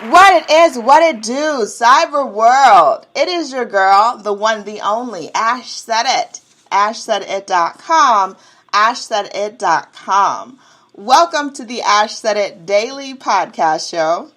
What it is, what it do, cyber world. It is your girl, the one, the only, Ash Said It. AshSaidIt.com. AshSaidIt.com. Welcome to the Ash Said It Daily Podcast Show.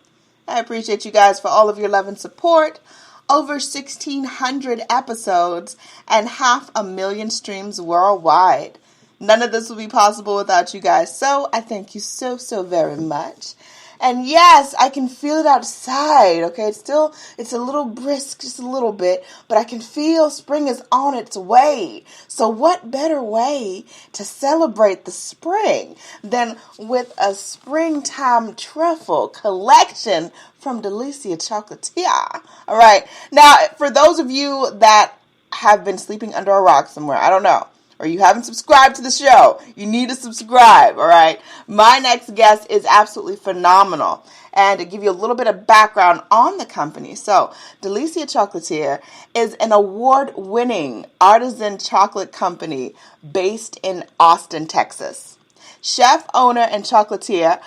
I appreciate you guys for all of your love and support. Over 1,600 episodes and 500,000 streams worldwide. None of this would be possible without you guys, so I thank you so very much. And yes, I can feel it outside, okay? It's a little brisk, just a little bit, but I can feel spring is on its way. So what better way to celebrate the spring than with a springtime truffle collection from Delysia Chocolatier? All right. Now, for those of you that have been sleeping under a rock somewhere, I don't know, or you haven't subscribed to the show, you need to subscribe, all right? My next guest is absolutely phenomenal. And to give you a little bit of background on the company, so Delysia Chocolatier is an award-winning artisan chocolate company based in Austin, Texas. Chef, owner, and chocolatier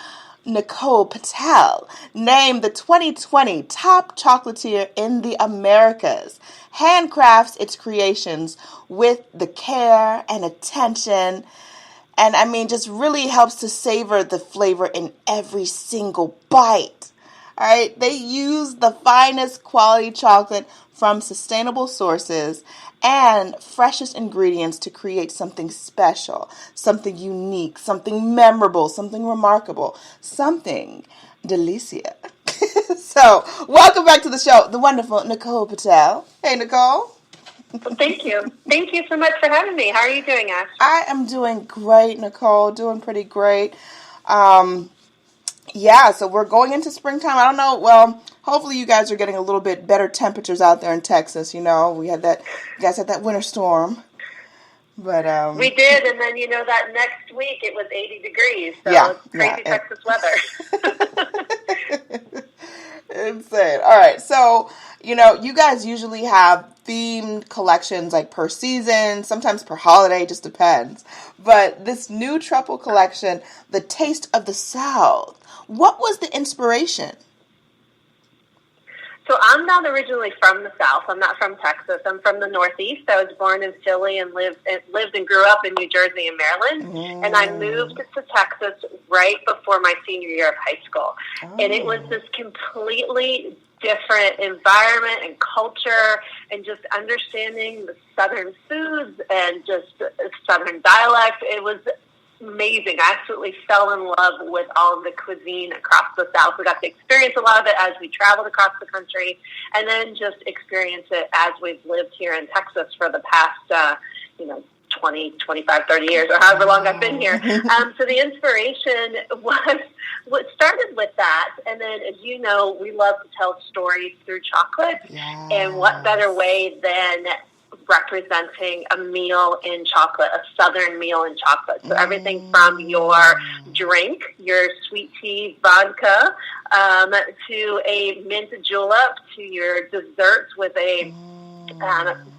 Nicole Patel named the 2020 top chocolatier in the Americas. Handcrafts its creations with the care and attention, and I mean just really helps to savor the flavor in every single bite. All right, they use the finest quality chocolate from sustainable sources and freshest ingredients to create something special, something unique, something memorable, something remarkable, something Delysia. So, welcome back to the show, the wonderful Nicole Patel. Hey, Nicole. Well, thank you. Thank you so much for having me. How are you doing, Ash? I am doing great, Nicole. Doing pretty great. Yeah, so we're going into springtime. I don't know. Well, hopefully you guys are getting a little bit better temperatures out there in Texas. You know, you guys had that winter storm. But we did, and then that next week it was 80 degrees. So it's crazy Texas weather. Insane. All right, so you guys usually have themed collections like per season, sometimes per holiday, just depends. But this new truffle collection, The Taste of the South, what was the inspiration? So I'm not originally from the South. I'm not from Texas. I'm from the Northeast. I was born in Philly and lived and grew up in New Jersey and Maryland. And I moved to Texas right before my senior year of high school. And it was this completely different environment and culture and just understanding the Southern foods and just Southern dialect. It was amazing. I absolutely fell in love with all of the cuisine across the South. We got to experience a lot of it as we traveled across the country, and then just experience it as we've lived here in Texas for the past, 20, 25, 30 years, or however long I've been here. So the inspiration was what started with that, and then, as you know, we love to tell stories through chocolate, and what better way than representing a meal in chocolate, a Southern meal in chocolate. So everything from your drink, your sweet tea, vodka, to a mint julep, to your desserts with a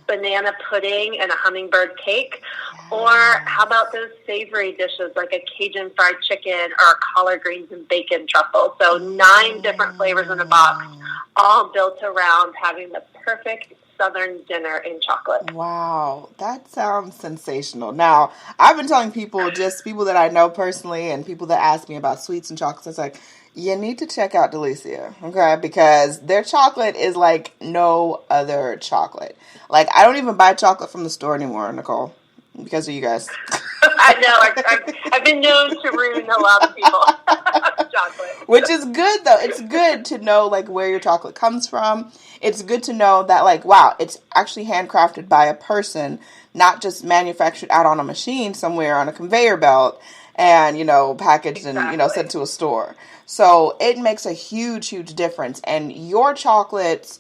banana pudding and a hummingbird cake. Or how about those savory dishes like a Cajun fried chicken or a collard greens and bacon truffle? So 9 different flavors in a box, all built around having the perfect Southern dinner in chocolate. Wow, that sounds sensational. Now, I've been telling people, just people that I know personally and people that ask me about sweets and chocolates, it's like, you need to check out Delysia, okay? Because their chocolate is like no other chocolate. Like, I don't even buy chocolate from the store anymore, Nicole, because of you guys. I know. I've been known to ruin a lot of people. Chocolate. Which is good, though. It's good to know, like, where your chocolate comes from. It's good to know that, like, wow, it's actually handcrafted by a person, not just manufactured out on a machine somewhere on a conveyor belt and, packaged and, sent to a store. So it makes a huge, huge difference. And your chocolates,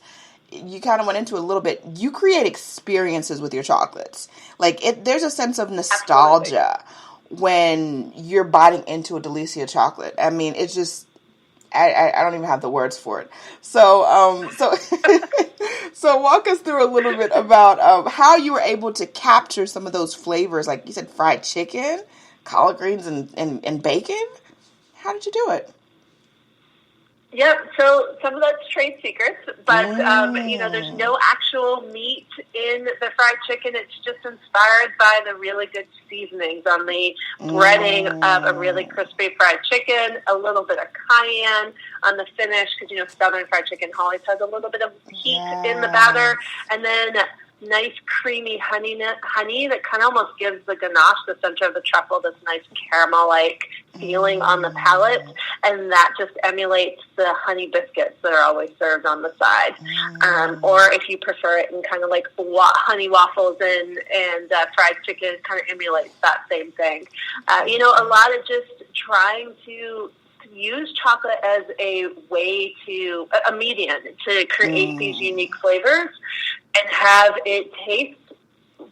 you kind of went into a little bit, you create experiences with your chocolates. Like, there's a sense of nostalgia when you're biting into a Delysia chocolate. I mean, it's just, I don't even have the words for it. So so walk us through a little bit about how you were able to capture some of those flavors. Like you said, fried chicken, collard greens, and bacon. How did you do it? Yep. So some of that's trade secrets, but there's no actual meat in the fried chicken. It's just inspired by the really good seasonings on the breading of a really crispy fried chicken, a little bit of cayenne on the finish, because Southern fried chicken always has a little bit of heat in the batter, and then nice creamy honey that kind of almost gives the ganache, the center of the truffle, this nice caramel-like feeling on the palate, and that just emulates the honey biscuits that are always served on the side. Or if you prefer it in kind of like honey waffles and fried chicken, kind of emulates that same thing. A lot of just trying to use chocolate as a way a medium to create these unique flavors and have it taste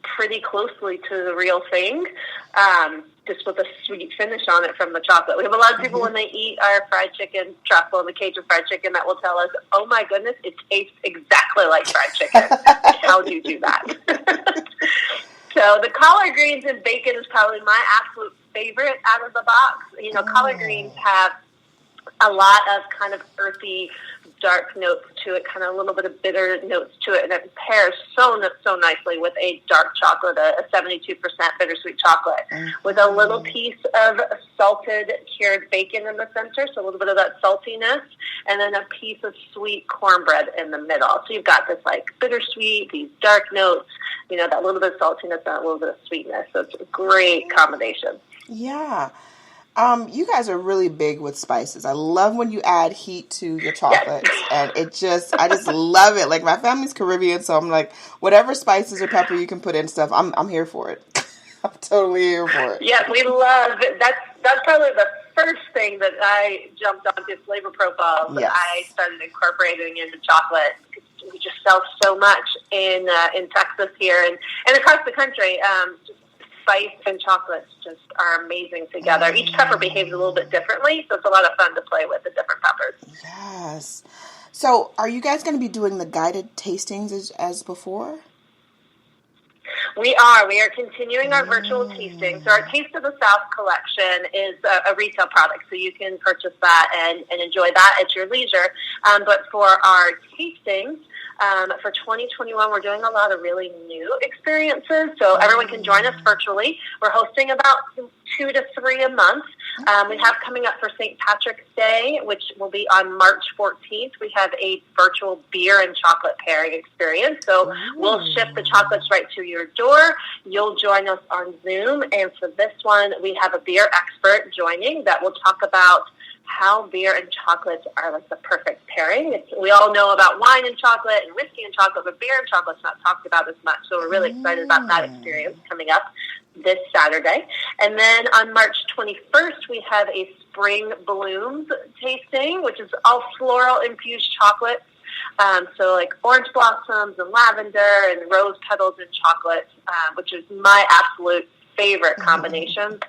pretty closely to the real thing, just with a sweet finish on it from the chocolate. We have a lot of people when they eat our fried chicken, truffle, and the Cajun fried chicken that will tell us, oh my goodness, it tastes exactly like fried chicken. How do you do that? So the collard greens and bacon is probably my absolute favorite out of the box. Collard greens have a lot of kind of earthy, dark notes to it, kind of a little bit of bitter notes to it, and it pairs so nicely with a dark chocolate, a 72% bittersweet chocolate, with a little piece of salted cured bacon in the center, so a little bit of that saltiness, and then a piece of sweet cornbread in the middle. So you've got this like bittersweet, these dark notes, that little bit of saltiness and a little bit of sweetness. So it's a great combination. Yeah. You guys are really big with spices. I love when you add heat to your chocolates, and I just love it. Like, my family's Caribbean, so I'm like, whatever spices or pepper you can put in stuff, I'm here for it. I'm totally here for it. Yeah, we love it. That's probably the first thing that I jumped onto flavor profiles. Yes. I started incorporating into chocolate. We just sell so much in Texas here and across the country. Spice and chocolates just are amazing together. Each pepper behaves a little bit differently, so it's a lot of fun to play with the different peppers. Yes. So are you guys going to be doing the guided tastings as before? We are continuing our virtual tasting. So our Taste of the South collection is a retail product, so you can purchase that and enjoy that at your leisure. But for our tastings, for 2021, we're doing a lot of really new experiences, so everyone can join us virtually. We're hosting about 2 to 3 a month. We have coming up for St. Patrick's Day, which will be on March 14th. We have a virtual beer and chocolate pairing experience. So we'll ship the chocolates right to your door. You'll join us on Zoom. And for this one, we have a beer expert joining that will talk about how beer and chocolates are like the perfect pairing. We all know about wine and chocolate and whiskey and chocolate, but beer and chocolate's not talked about as much. So we're really excited about that experience coming up this Saturday. And then on March 21st, we have a Spring Blooms tasting, which is all floral infused chocolates. So like orange blossoms and lavender and rose petals and chocolate, which is my absolute favorite combination.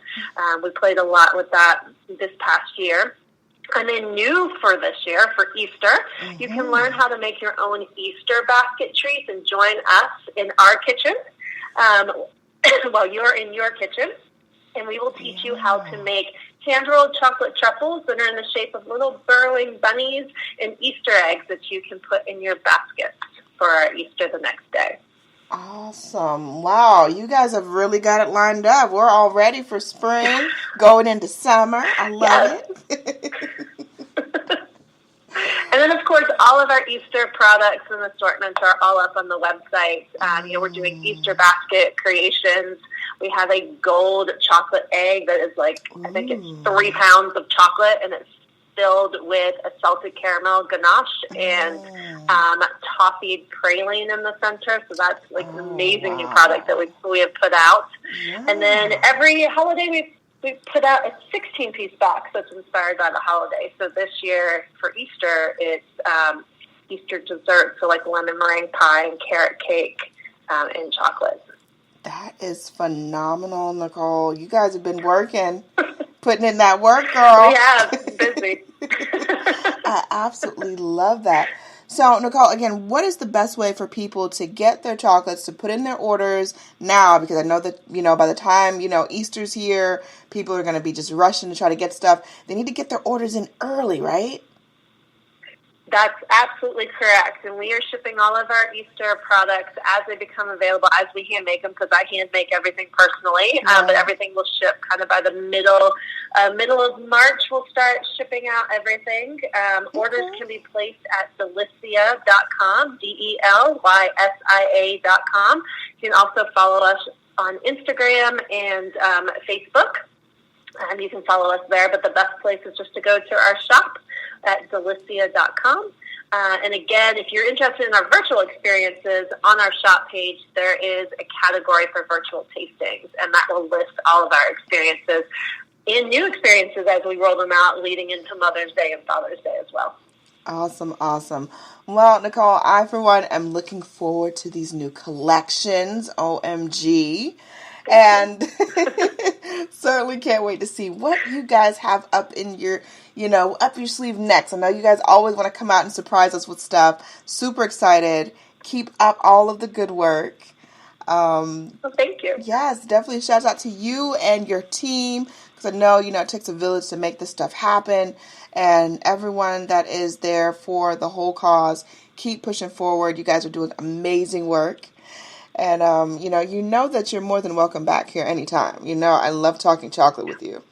We played a lot with that this past year. And then new for this year, for Easter, you can learn how to make your own Easter basket treats and join us in our kitchen while you're in your kitchen. And we will teach you how to make hand-rolled chocolate truffles that are in the shape of little burrowing bunnies and Easter eggs that you can put in your baskets for our Easter the next day. Awesome. Wow, you guys have really got it lined up. We're all ready for spring, going into summer. I love it. And then, of course, all of our Easter products and assortments are all up on the website. We're doing Easter basket creations. We have a gold chocolate egg that is like, I think it's 3 pounds of chocolate, and it's filled with a salted caramel ganache and toffeed praline in the center. So that's like an amazing new product that we have put out. Yeah. And then every holiday we put out a 16-piece box that's inspired by the holiday. So this year for Easter, it's Easter dessert, so like lemon meringue pie and carrot cake and chocolate. That is phenomenal, Nicole. You guys have been working, putting in that work, girl. We have, busy. I absolutely love that. So, Nicole, again, what is the best way for people to get their chocolates, to put in their orders now? Because I know that, by the time, Easter's here, people are going to be just rushing to try to get stuff. They need to get their orders in early, right? That's absolutely correct. And we are shipping all of our Easter products as they become available, as we hand make them, because I hand make everything personally. But everything will ship kind of by the middle of March. We'll start shipping out everything. Orders can be placed at Delysia.com, DELYSIA.com. You can also follow us on Instagram and Facebook. You can follow us there, but the best place is just to go to our shop at Delysia.com. And again, if you're interested in our virtual experiences, on our shop page, there is a category for virtual tastings, and that will list all of our experiences and new experiences as we roll them out leading into Mother's Day and Father's Day as well. Awesome, awesome. Well, Nicole, I, for one, am looking forward to these new collections, OMG. And certainly can't wait to see what you guys have up in your, up your sleeve next. I know you guys always want to come out and surprise us with stuff. Super excited. Keep up all of the good work. Well, thank you. Yes, definitely shout out to you and your team, because I know, it takes a village to make this stuff happen. And everyone that is there for the whole cause, keep pushing forward. You guys are doing amazing work. And, you know that you're more than welcome back here anytime. I love talking chocolate with you.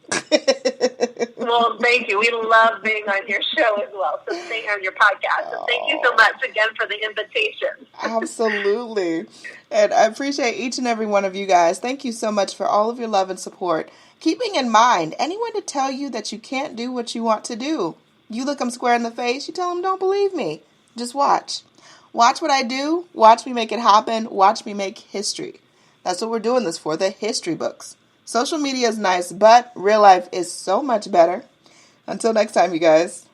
Well, thank you. We love being on your show as well. So on your podcast. So thank you so much again for the invitation. Absolutely. And I appreciate each and every one of you guys. Thank you so much for all of your love and support. Keeping in mind, anyone to tell you that you can't do what you want to do, you look them square in the face, you tell them, don't believe me. Just watch. Watch what I do. Watch me make it happen. Watch me make history. That's what we're doing this for, the history books. Social media is nice, but real life is so much better. Until next time, you guys.